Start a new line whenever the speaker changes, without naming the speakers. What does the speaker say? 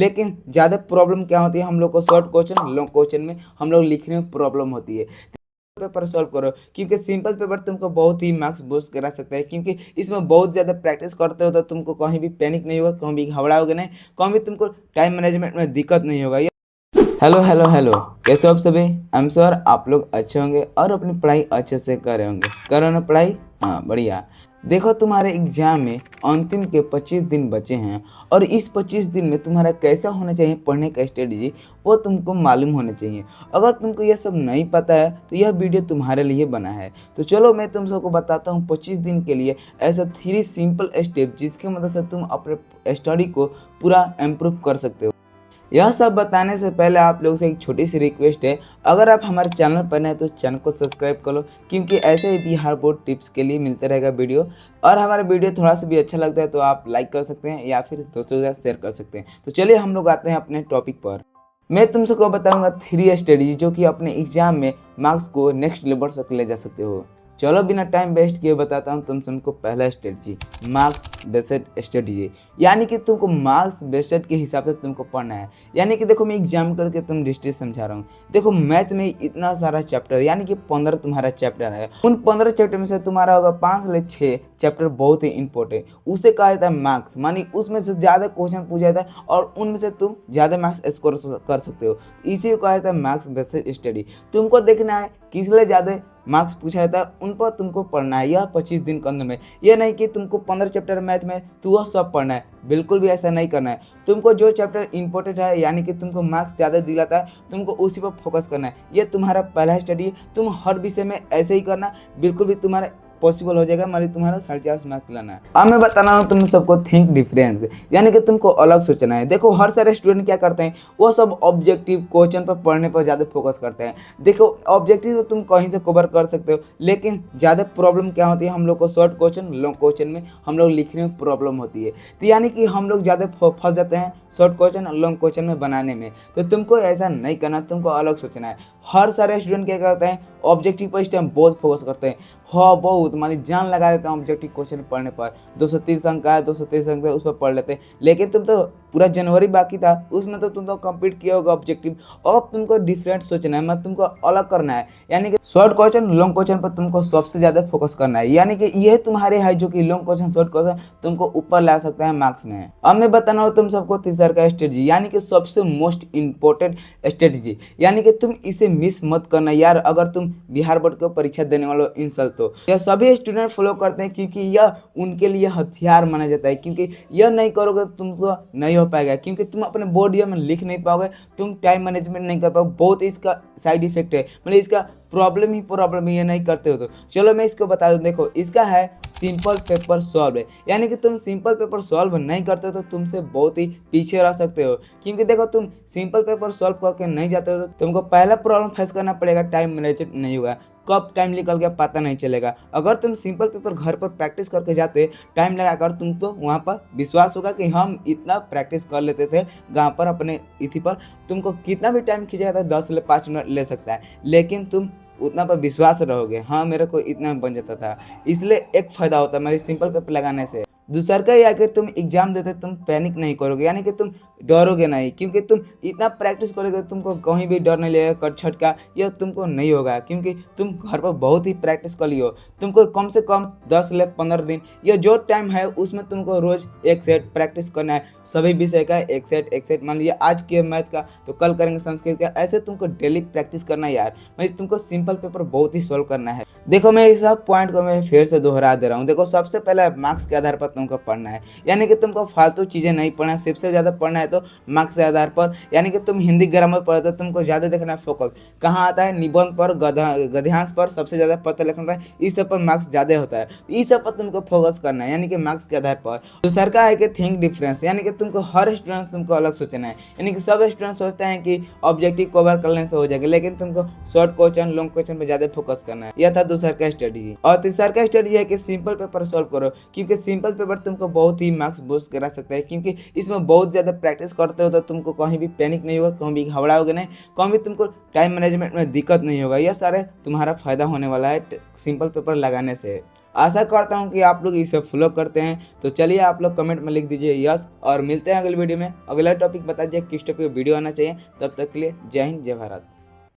लेकिन ज़्यादा प्रॉब्लम क्या होती है, हम लोग को शॉर्ट क्वेश्चन लॉन्ग क्वेश्चन में हम लोग लिखने में प्रॉब्लम होती है। पेपर सॉल्व करो, क्योंकि सिंपल पेपर तुमको बहुत ही मार्क्स बूस्ट करा सकता है, क्योंकि इसमें बहुत ज़्यादा प्रैक्टिस करते हो तो तुमको कहीं भी पैनिक नहीं होगा, कहीं भी घबराओगे नहीं, कहीं भी तुमको टाइम मैनेजमेंट में दिक्कत नहीं होगा। हेलो हेलो हेलो, कैसे हो आप सभी? आई एम श्योर आप लोग अच्छे होंगे और अपनी पढ़ाई अच्छे से कर रहे होंगे। करो ना पढ़ाई, हाँ बढ़िया। देखो तुम्हारे एग्जाम में अंतिम के 25 दिन बचे हैं और इस 25 दिन में तुम्हारा कैसा होना चाहिए पढ़ने का स्ट्रेटजी, वो तुमको मालूम होना चाहिए। अगर तुमको यह सब नहीं पता है तो यह वीडियो तुम्हारे लिए बना है। तो चलो मैं तुम सबको बताता हूँ 25 दिन के लिए ऐसा 3 सिंपल स्टेप जिसके मदद से तुम अपने स्टडी को पूरा इम्प्रूव कर सकते हो। यह सब बताने से पहले आप लोगों से एक छोटी सी रिक्वेस्ट है, अगर आप हमारे चैनल पर नए तो चैनल को सब्सक्राइब कर लो, क्योंकि ऐसे ही बिहार बोर्ड टिप्स के लिए मिलते रहेगा वीडियो। और हमारा वीडियो थोड़ा सा भी अच्छा लगता है तो आप लाइक कर सकते हैं या फिर दोस्तों के साथ शेयर कर सकते हैं। तो चलिए हम लोग आते हैं अपने टॉपिक पर। मैं तुम सबको बताऊंगा 3 स्ट्रेटजी जो कि अपने एग्जाम में मार्क्स को नेक्स्ट लेवल तक ले जा सकते हो। चलो बिना टाइम वेस्ट किए बताता हूँ तुम सबको पहला स्ट्रेटजी, मार्क्स बेस्ड स्ट्रेटजी। यानी कि तुमको मार्क्स बेस्ड के हिसाब से तुमको पढ़ना है। यानी कि देखो मैं एग्जाम करके तुम डिस्ट्री समझा रहा हूँ। देखो मैथ में इतना सारा चैप्टर, यानी कि 15 तुम्हारा चैप्टर है। उन 15 चैप्टर में से तुम्हारा होगा 5 से 6 चैप्टर बहुत ही इंपॉर्टेंट, उसे कहा जाता है मार्क्स। मानी उसमें से ज़्यादा क्वेश्चन पूछा जाता है और उनमें से तुम ज़्यादा मार्क्स स्कोर कर सकते हो। इसी को कहा जाता है मार्क्स बेस्ड स्टडी। तुमको देखना है किस लिए ज़्यादा मार्क्स पूछा जाता है, उन पर तुमको पढ़ना है यह 25 दिन के अंदर में। यह नहीं कि तुमको 15 चैप्टर मैथ में तो वह सब पढ़ना है, बिल्कुल भी ऐसा नहीं करना है। तुमको जो चैप्टर इंपॉर्टेंट है, यानी कि तुमको मार्क्स ज़्यादा दिलाता है, तुमको उसी पर फोकस करना है। यह तुम्हारा पहला स्टडी है। तुम हर विषय में ऐसे ही करना, बिल्कुल भी तुम्हारा पॉसिबल हो जाएगा। मान ली तुम्हारा 4.5 मार्क्स लाना है। अब मैं बताना हूँ तुम सबको थिंक डिफरेंस, यानी कि तुमको अलग सोचना है। देखो हर सारे स्टूडेंट क्या करते हैं, वो सब ऑब्जेक्टिव क्वेश्चन पर पढ़ने पर ज़्यादा फोकस करते हैं। देखो ऑब्जेक्टिव तो तुम कहीं से कवर कर सकते हो, लेकिन ज़्यादा प्रॉब्लम क्या होती है, हम लोग को शॉर्ट क्वेश्चन लॉन्ग क्वेश्चन में हम लोग लिखने में प्रॉब्लम होती है। तो यानी कि हम लोग ज़्यादा फंस जाते हैं शॉर्ट क्वेश्चन और लॉन्ग क्वेश्चन में बनाने में। तो तुमको ऐसा नहीं करना, तुमको अलग सोचना है। हर सारे स्टूडेंट क्या करते हैं, ऑब्जेक्टिव पर इस टाइम बहुत फोकस करते हैं। हाँ बहुत, मान ली जान लगा देते हैं ऑब्जेक्टिव क्वेश्चन पढ़ने पर। 230 अंक का है, 230 अंक है, उस पर पढ़ लेते हैं। लेकिन तुम तो पूरा जनवरी बाकी था, उसमें तो तुम तो कंप्लीट किया होगा ऑब्जेक्टिव। अब तुमको डिफरेंट सोचना है, मतलब तुमको अलग करना है। यानी कि शॉर्ट क्वेश्चन लॉन्ग क्वेश्चन पर तुमको सबसे ज़्यादा फोकस करना है। यानी कि यह तुम्हारे है जो कि लॉन्ग क्वेश्चन शॉर्ट क्वेश्चन तुमको ऊपर ला सकता है मार्क्स में। अब मैं बताना हो तुम सबको तीसरा का स्ट्रेटजी, यानी कि सबसे मोस्ट इंपॉर्टेंट स्ट्रेटजी। यानी कि तुम इसे मिस मत करना यार, अगर तुम बिहार बोर्ड की परीक्षा देने वाले हो इन साल। तो यह सभी स्टूडेंट फॉलो करते हैं, क्योंकि यह उनके लिए हथियार माना जाता है। क्योंकि यह नहीं करोगे तो तुमको नहीं हो पाएगा, क्योंकि तुम अपने बोर्ड में लिख नहीं पाओगे, तुम टाइम मैनेजमेंट नहीं कर पाओगे। बहुत इसका साइड इफेक्ट है, मतलब इसका प्रॉब्लम ये नहीं करते हो। तो चलो मैं इसको बता दूं। देखो इसका है सिंपल पेपर सॉल्व है। यानी कि तुम सिंपल पेपर सॉल्व नहीं करते हो तो तुमसे बहुत ही पीछे रह सकते हो। क्योंकि देखो तुम सिंपल पेपर सॉल्व करके नहीं जाते हो तो तुमको पहला प्रॉब्लम फेस करना पड़ेगा, टाइम मैनेजमेंट नहीं होगा, कब टाइम निकल गया पता नहीं चलेगा। अगर तुम सिंपल पेपर घर पर प्रैक्टिस करके जाते टाइम लगाकर, तुमको वहाँ पर विश्वास होगा कि हम इतना प्रैक्टिस कर लेते थे वहाँ पर अपने इथी पर। तुमको कितना भी टाइम खींचेगा तो 10 से 5 मिनट ले सकता है, लेकिन तुम उतना पर विश्वास रहोगे, हाँ मेरे को इतना बन जाता था। इसलिए एक फ़ायदा होता है मेरी सिंपल पेपर लगाने से। दूसरा का यह कि तुम एग्जाम देते तुम पैनिक नहीं करोगे, यानी कि तुम डरोगे नहीं, क्योंकि तुम इतना प्रैक्टिस करोगे, तुमको कहीं भी डर नहीं लगेगा कट छट का, यह तुमको नहीं होगा। क्योंकि तुम घर पर बहुत ही प्रैक्टिस कर लियो। तुमको कम से कम 10 से 15 दिन या जो टाइम है उसमें तुमको रोज एक सेट प्रैक्टिस करना है। सभी विषय का एक सेट मान लीजिए आज किए मैथ का तो कल करेंगे संस्कृत का, ऐसे तुमको डेली प्रैक्टिस करना है यार। मतलब तुमको सिंपल पेपर बहुत ही सोल्व करना है। देखो मैं इस सब पॉइंट को मैं फिर से दोहरा दे रहा हूँ। देखो सबसे पहले मार्क्स के आधार पर तुमको पढ़ना है, यानी कि तुमको फालतू चीज़ें नहीं पढ़ना है। सबसे ज़्यादा पढ़ना है तो मार्क्स के आधार पर। यानी कि तुम हिंदी ग्रामर पढ़ते हो तुमको ज़्यादा देखना है फोकस कहाँ आता है, निबंध पर, गद्यांश पर सबसे ज़्यादा पता लिखना है। इस सब पर मार्क्स ज़्यादा होता है, इस सब पर तुमको फोकस करना है, यानी कि मार्क्स के आधार पर। दूसरा का है कि थिंक डिफरेंस, यानी कि तुमको हर स्टूडेंट तुमको अलग सोचना है। यानी कि सब स्टूडेंट सोचते हैं कि ऑब्जेक्टिव कवर करने से हो जाएगा, लेकिन तुमको शॉर्ट क्वेश्चन लॉन्ग क्वेश्चन पर ज़्यादा फोकस करना है। यह था दूसरा का स्टडी। और तीसरा का स्टडी है कि सिंपल पेपर सॉल्व करो, क्योंकि सिंपल पेपर तुमको बहुत ही मार्क्स बूस्ट करा सकता है। क्योंकि इसमें बहुत ज़्यादा प्रैक्टिस करते हो तो तुमको कहीं भी पैनिक नहीं होगा, कहीं भी घबराओगे नहीं, कहीं भी तुमको टाइम मैनेजमेंट में दिक्कत नहीं होगा। यह सारे तुम्हारा फायदा होने वाला है सिंपल पेपर लगाने से। आशा करता हूँ कि आप लोग इसे फॉलो करते हैं। तो चलिए आप लोग कमेंट में लिख दीजिए यस, और मिलते हैं अगले वीडियो में। अगला टॉपिक बता दीजिए किस टॉपिक वीडियो आना चाहिए। तब तक के लिए जय हिंद, जय भारत।